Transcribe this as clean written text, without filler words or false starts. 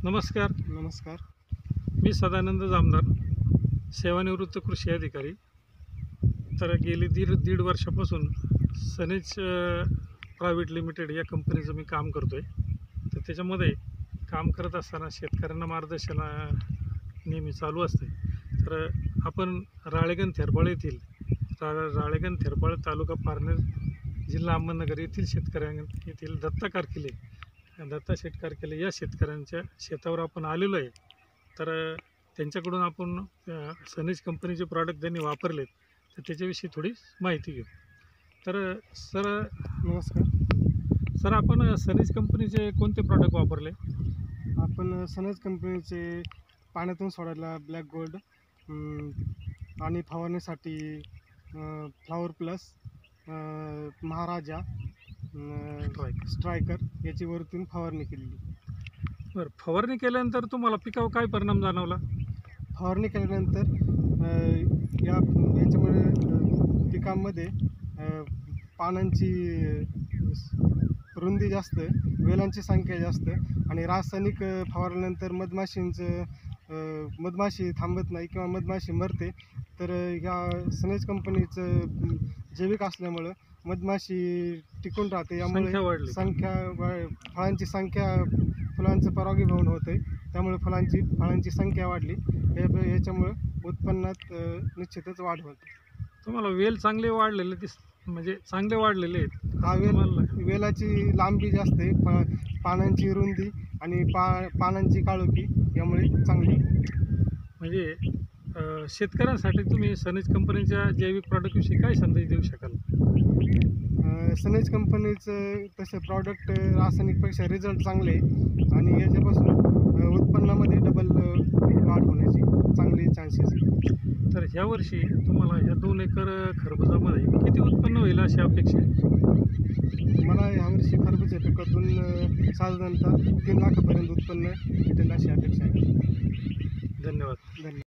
नमस्कार. नमस्कार. मी सदानंद जामदार, सेवानिवृत्त कृषी अधिकारी. तर गेली दीड वर्षापासून सनेज प्रायव्हेट लिमिटेड या कंपनीचं मी काम करतो आहे. तर त्याच्यामध्ये काम करत असताना शेतकऱ्यांना मार्गदर्शन नेहमी चालू असते. तर आपण राळेगण थेरबाळ येथील राळेगण थेरबाळ तालुका पारनेर जिल्हा अहमदनगर येथील येथील दत्ता शेठ कारकेले या शेतकऱ्यांच्या शेतावर आपण आलेलो आहे. तर त्यांच्याकडून आपण सनेज कंपनीचे प्रॉडक्ट त्यांनी वापरलेत, तर त्याच्याविषयी थोडी माहिती घेऊ. तर नमस्कार. आपण सनेज कंपनीचे कोणते प्रॉडक्ट वापरले? आपण सनेज कंपनीचे पाण्यातून सोडायला ब्लॅक गोल्ड आणि फवारणीसाठी फ्लॉवर प्लस, महाराजा, स्ट्रायकर याची वरतून फवारणी केलेली. बरं, फवारणी केल्यानंतर तुम्हाला पिकावर काय परिणाम जाणवला? फवारणी केल्यानंतर याच्यामुळे पिकांमध्ये पानांची रुंदी जास्त, वेलांची संख्या जास्त आणि रासायनिक फवारल्यानंतर मधमाशी थांबत नाही किंवा मधमाशी मरते. तर ह्या सनेज कंपनीचं जैविक असल्यामुळं मधमाशी टिकून राहते. यामुळे फळांची संख्या, फुलांचं परागीभवन होते, त्यामुळे फळांची संख्या वाढली. याच्यामुळे उत्पन्नात निश्चितच वाढ होते. तुम्हाला वेल चांगले वाढलेले म्हणजे चांगले वाढलेले आहेत? हा, वेलाची लांबी जास्त आहे, पानांची रुंदी आणि पानांची काळोखी यामुळे चांगली. म्हणजे शेतकऱ्यांसाठी तुम्ही सनेज कंपनीच्या जैविक प्रॉडक्टविषयी काय संदेश देऊ शकाल? सनेज कंपनीचं तसे प्रॉडक्ट रासायनिकपेक्षा रिझल्ट चांगले आहे आणि याच्यापासून उत्पन्नामध्ये डबल वाढ होण्याची चांगली चान्सेस आहे. तर ह्या वर्षी तुम्हाला ह्या 2 एकर खरबुजामध्ये किती उत्पन्न होईल अशी अपेक्षा आहे? मला यावर्षी खरबूज पिकातून साधारणतः 3 लाखापर्यंत उत्पन्न भेटेल अशी अपेक्षा आहे. धन्यवाद.